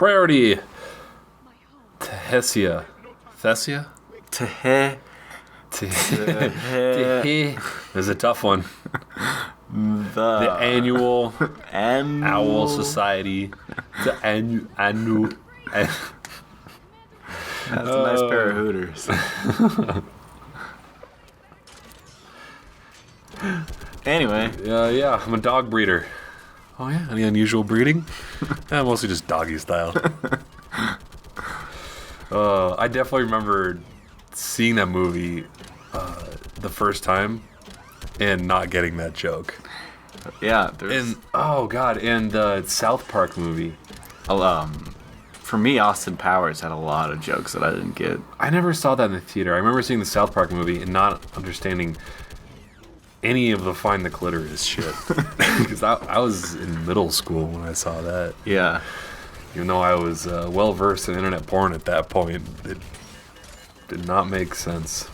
Priority. Thessia. Thessia? This is a tough one. The annual Owl Society. The annual. That's a nice pair of Hooters. Anyway. Yeah, I'm a dog breeder. Oh yeah, any unusual breeding? Mostly just doggy style. I definitely remember seeing that movie the first time and not getting that joke. Yeah. And the South Park movie. For me, Austin Powers had a lot of jokes that I didn't get. I never saw that in the theater. I remember seeing the South Park movie and not understanding any of the Find the Clitoris shit. Because I was in middle school when I saw that. Yeah. Even though I was well versed in internet porn at that point, it did not make sense.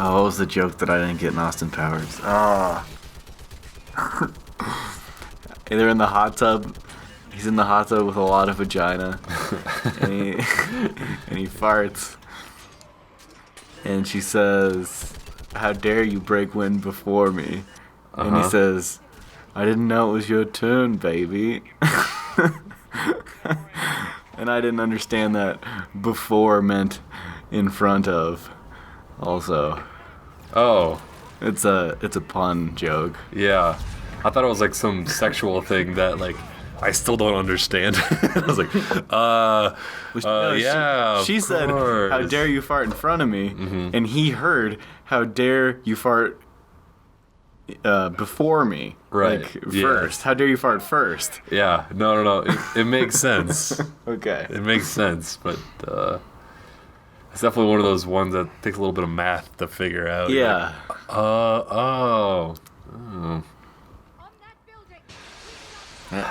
Oh, what was the joke that I didn't get in Austin Powers? They're in the hot tub. He's in the hot tub with a lot of vagina. and he farts. And she says, "How dare you break wind before me?" And he says, "I didn't know it was your turn, baby." And I didn't understand that before meant in front of. Also. Oh. It's a pun joke. Yeah. I thought it was like some sexual thing that like I still don't understand. I was like, yeah. She said, "How dare you fart in front of me?" Mm-hmm. And he heard, "How dare you fart before me?" Right. Like, first. How dare you fart first? Yeah. No. It makes sense. Okay. It makes sense, but it's definitely one of those ones that takes a little bit of math to figure out. Yeah. Like, oh.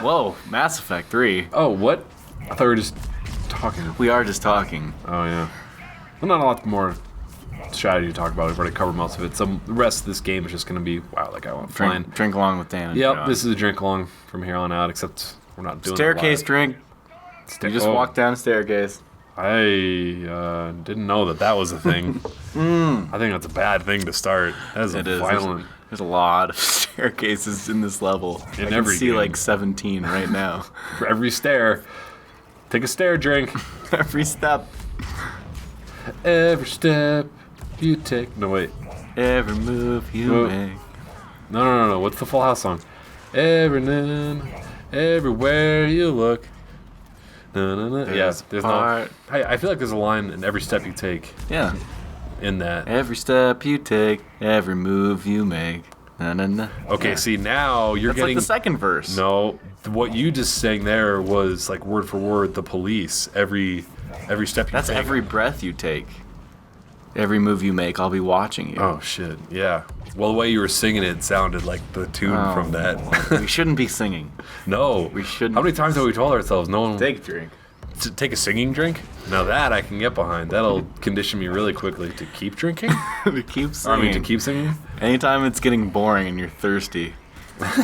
Whoa, Mass Effect 3. Oh, what? I thought we were just talking. We are just talking. Oh, yeah. Well, not a lot more strategy to talk about. We've already covered most of it. So the rest of this game is just going to be, wow, like I want flying. Drink along with Dan. Yep, this is a drink along from here on out, except we're not doing staircase it drink. You just walk down a staircase. I didn't know that was a thing. I think that's a bad thing to start. That is violent. There's a lot of staircases in this level. I can see game. Like 17 right now. For every stair, take a stair drink. Every step. Every step you take. No, wait. Every move you make. No. What's the Full House song? Everywhere you look. No. Yeah, there's no. I feel like there's a line in every step you take. Yeah. In that. Every step you take, every move you make. Okay, yeah. See, now you're getting... That's like the second verse. No, what you just sang there was like word for word, the Police. Every step you take. That's every breath you take. Every move you make, I'll be watching you. Oh, shit, yeah. Well, the way you were singing it sounded like the tune from that. We shouldn't be singing. No. We shouldn't. How many times have we told ourselves no one... Take a drink. To take a singing drink? Now that I can get behind. That'll condition me really quickly to keep drinking. To keep singing. To keep singing? Anytime it's getting boring and you're thirsty.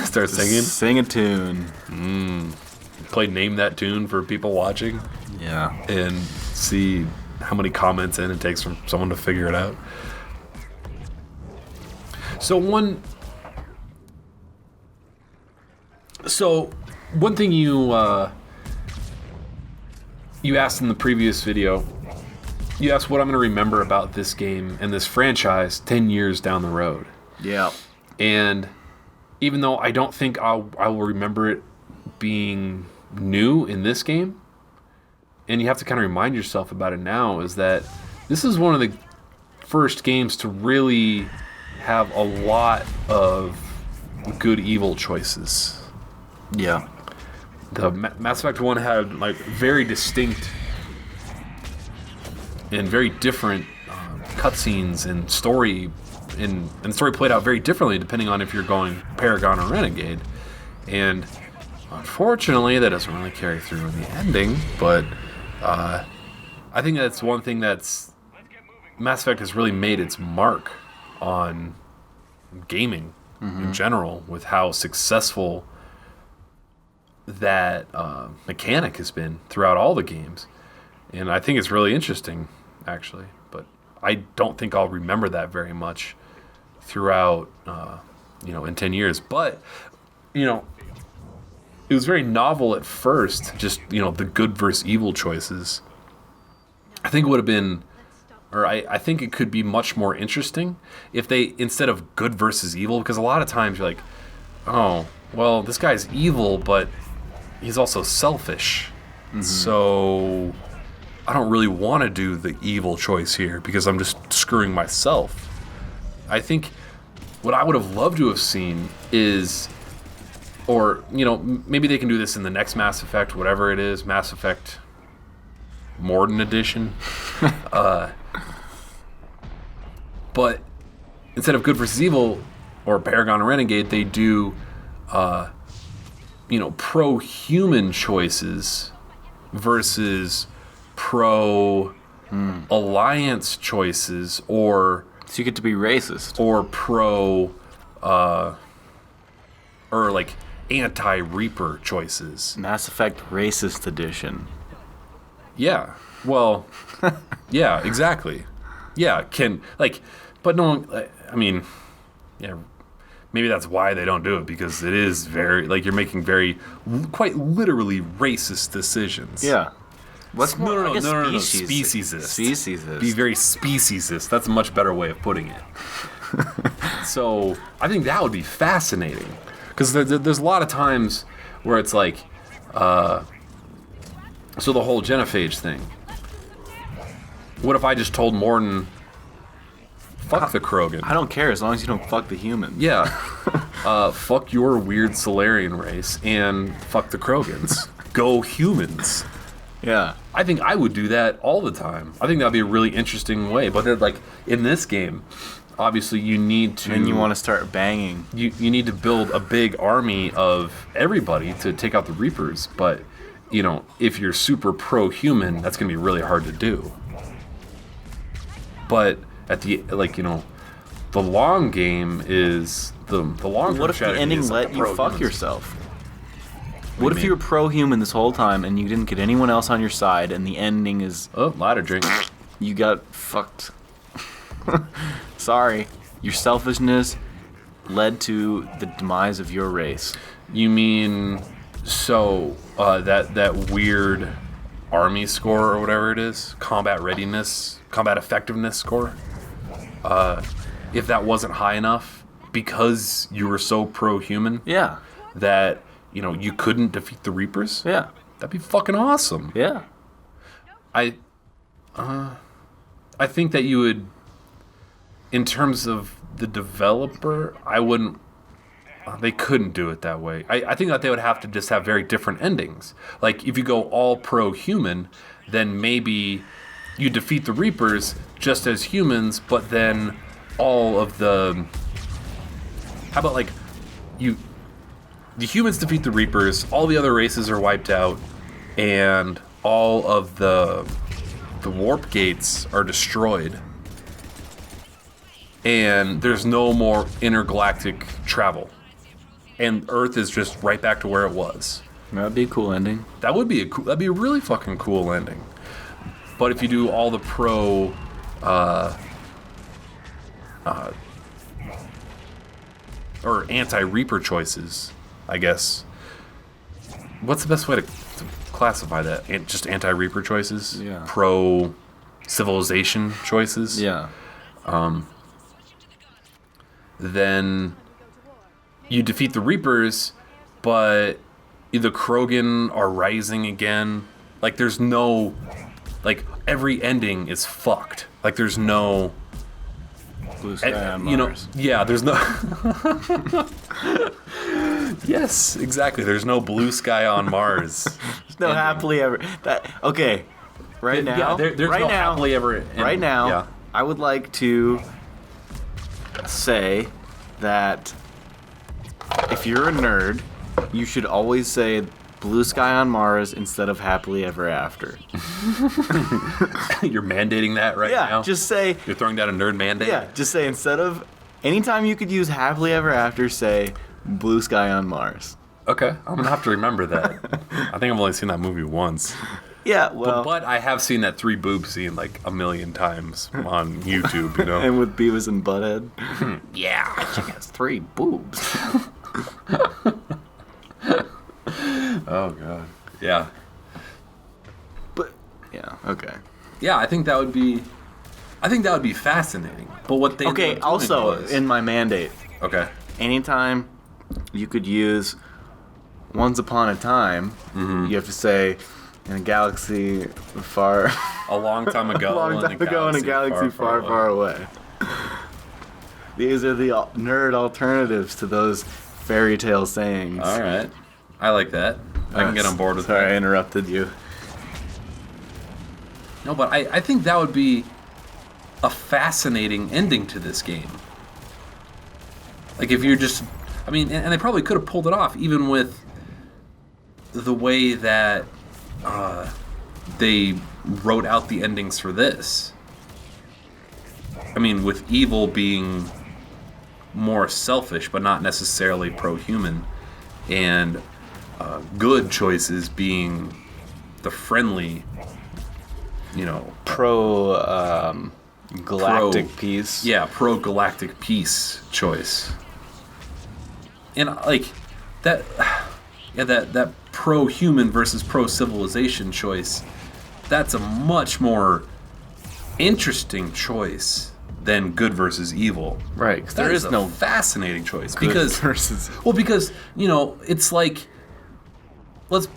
Start singing? Sing a tune. Play Name That Tune for people watching. Yeah. And see how many comments in it takes from someone to figure it out. So one thing you asked in the previous video, you asked what I'm going to remember about this game and this franchise 10 years down the road. Yeah. And even though I don't think I will remember it being new in this game, and you have to kind of remind yourself about it now, is that this is one of the first games to really have a lot of good evil choices. Yeah. The Mass Effect 1 had like very distinct and very different cutscenes and story, and story played out very differently depending on if you're going Paragon or Renegade. And unfortunately, that doesn't really carry through in the ending. But I think that's one thing that's Mass Effect has really made its mark on gaming in general, with how successful that mechanic has been throughout all the games. And I think it's really interesting, actually. But I don't think I'll remember that very much throughout, in 10 years. But, it was very novel at first, just, the good versus evil choices. I think it would have been, or I think it could be much more interesting if they, instead of good versus evil, because a lot of times you're like, oh, well, this guy's evil, but he's also selfish. Mm-hmm. So I don't really want to do the evil choice here because I'm just screwing myself. I think what I would have loved to have seen is, or, maybe they can do this in the next Mass Effect, whatever it is, Mass Effect Morden Edition. But instead of good versus evil or Paragon or Renegade, they do, pro-human choices versus pro-alliance choices, or... So you get to be racist. Or anti-Reaper choices. Mass Effect Racist Edition. Yeah. Well, yeah, exactly. Yeah, but no, yeah, maybe that's why they don't do it, because it is very, you're making quite literally racist decisions. Yeah. What's more? No, Speciesist. Speciesist. Be very speciesist. That's a much better way of putting it. So I think that would be fascinating, because there's a lot of times where it's so the whole genophage thing. What if I just told Morden, fuck the Krogan? I don't care as long as you don't fuck the humans. Yeah. Fuck your weird Solarian race and fuck the Krogans. Go humans. Yeah. I think I would do that all the time. I think that would be a really interesting way. But then, in this game, obviously you need to... And you want to start banging. You need to build a big army of everybody to take out the Reapers. But, if you're super pro-human, that's going to be really hard to do. But at the, the long game is... The long-term What if the ending let you fuck yourself? What if you were pro-human this whole time and you didn't get anyone else on your side, and the ending is... Oh, ladder drink. You got fucked. Sorry. Your selfishness led to the demise of your race. You mean... So, that weird army score or whatever it is, combat readiness, combat effectiveness score, if that wasn't high enough because you were so pro-human, yeah, that you couldn't defeat the Reapers, yeah, that'd be fucking awesome. Yeah, I think that you would, in terms of the developer, I wouldn't. They couldn't do it that way. I think that they would have to just have very different endings. If you go all pro-human, then maybe you defeat the Reapers just as humans, but then all of the... How about, the humans defeat the Reapers, all the other races are wiped out, and all of the warp gates are destroyed, and there's no more intergalactic travel. And Earth is just right back to where it was. That'd be a cool ending. That'd be a really fucking cool ending. But if you do all the pro, or anti-Reaper choices, I guess. What's the best way to classify that? Just anti-Reaper choices? Yeah. Pro-civilization choices? Yeah. Then you defeat the Reapers, but the Krogan are rising again. There's no... every ending is fucked. There's no... Blue sky on Mars. Yeah, there's no... Yes, exactly. There's no blue sky on Mars. There's no happily ever... Okay, right now... Yeah, there's right no now, happily ever... ending. Right now, yeah. I would like to say that if you're a nerd, you should always say blue sky on Mars instead of happily ever after. You're mandating that now? Yeah, just say... You're throwing down a nerd mandate? Yeah, just say instead of... Anytime you could use happily ever after, say blue sky on Mars. Okay, I'm gonna have to remember that. I think I've only seen that movie once. Yeah, well, But I have seen that 3 boob scene like a million times on YouTube, you know? and with Beavis and Butthead, Yeah. she has 3 boobs. Oh, God. Yeah. But yeah, okay. Yeah, I think that would be fascinating. But what they Okay, ended up doing also was- in my mandate, Okay. anytime you could use "Once Upon a Time," you have to say in a galaxy far, A long time ago. long time ago in a galaxy far, far away. These are the nerd alternatives to those fairy tale sayings. All right. I like that. I can get on board with Sorry, I that. interrupted you. No, but I think that would be a fascinating ending to this game. Like if you're just, I mean, and they probably could have pulled it off even with the way that they wrote out the endings for this. I mean, with evil being more selfish, but not necessarily pro-human, and good choices being the friendly, you know, Galactic peace. yeah, pro-galactic peace choice. And like that, yeah, that pro-human versus pro-civilization choice, that's a much more interesting choice than good versus evil. Right, because There there is is a no fascinating choice good because versus. well, because you know, it's like let's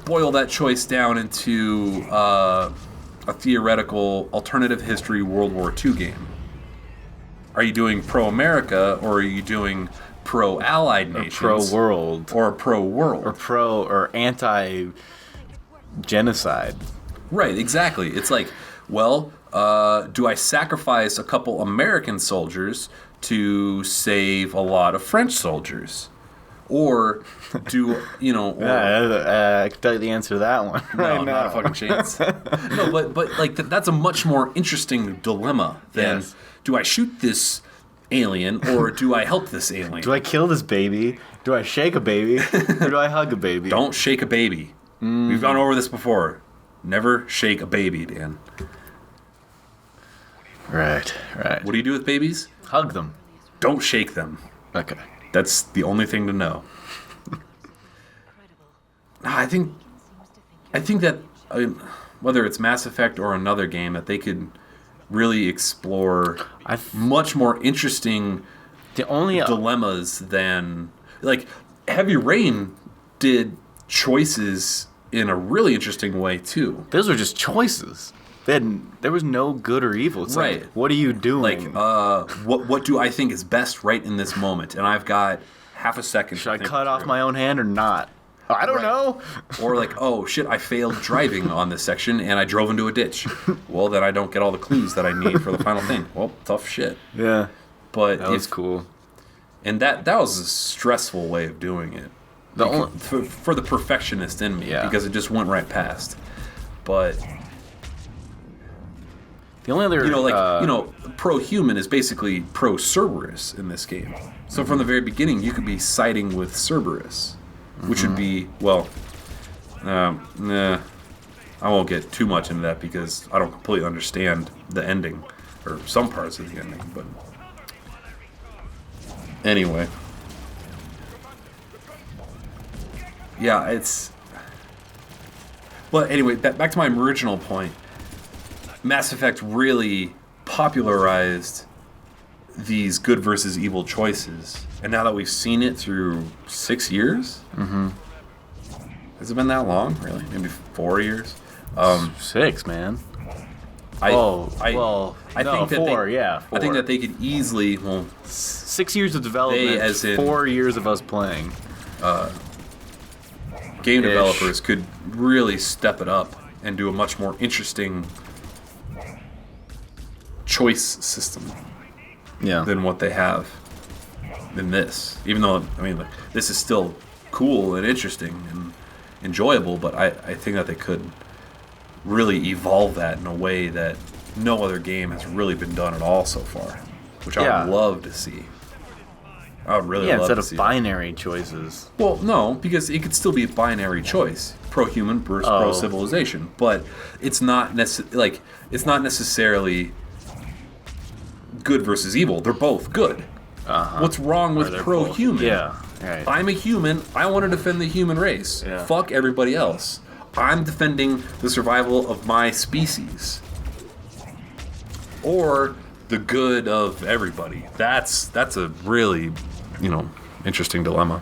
boil that choice down into a theoretical alternative history World War II game. Are you doing pro-America or are you doing pro-Allied nations? Pro-world. Or pro-world. Or pro or anti-genocide. Right, exactly. It's like, well, do I sacrifice a couple American soldiers to save a lot of French soldiers? Or do, you know... Or, I can tell you the answer to that one no, right not now. a fucking chance. No, but like that's a much more interesting dilemma than Yes. do I shoot this alien or do I help this alien? Do I kill this baby? Do I shake a baby? Or do I hug a baby? Don't shake a baby. We've gone over this before. Never shake a baby, Dan. Right. What do you do with babies? Hug them. Don't shake them. Okay. That's the only thing to know. I think that whether it's Mass Effect or another game, that they could really explore much more interesting The only dilemmas than like Heavy Rain did choices in a really interesting way too. those were just choices. There was no good or evil. It's Right. Like, what are you doing? Like, what do I think is best right in this moment? And I've got half a second. Should I cut off my own hand or not? I don't know. Or like, oh shit, I failed driving on this section and I drove into a ditch. Well, then I don't get all the clues that I need for the final thing. Well, tough shit. Yeah. But That was cool. And that was a stressful way of doing it. For the perfectionist in me, Yeah. because it just went right past. But The only other, pro-human is basically pro-Cerberus in this game. So from the very beginning, you could be siding with Cerberus, which would be, well, nah, I won't get too much into that because I don't completely understand the ending, or some parts of the ending, but anyway. Yeah, it's... Well, anyway, back to my original point. Mass Effect really popularized these good versus evil choices. And now that we've seen it through 6 years? Mm-hmm. Has it been that long? Really? Maybe 4 years? 6, man. I no, think that 4, I 4. think that they could easily, 6 years of development, as in- 4 years of us playing. game Ish. developers could really step it up and do a much more interesting choice system Yeah. than what they have in this. Even though, I mean, like, this is still cool and interesting and enjoyable, but I think that they could really evolve that in a way that no other game has really been done at all so far, which I Yeah. would love to see. I would really Yeah, love instead to of see binary choices. that. Well, no, because it could still be a binary choice: pro-human versus Oh. pro-civilization. But it's not it's not necessarily good versus evil. They're both good. What's wrong with they're pro-human? both- yeah, right. I'm a human. I want to defend the human race. Yeah. Fuck everybody else. I'm defending the survival of my species. Or the good of everybody. That's a really, interesting dilemma.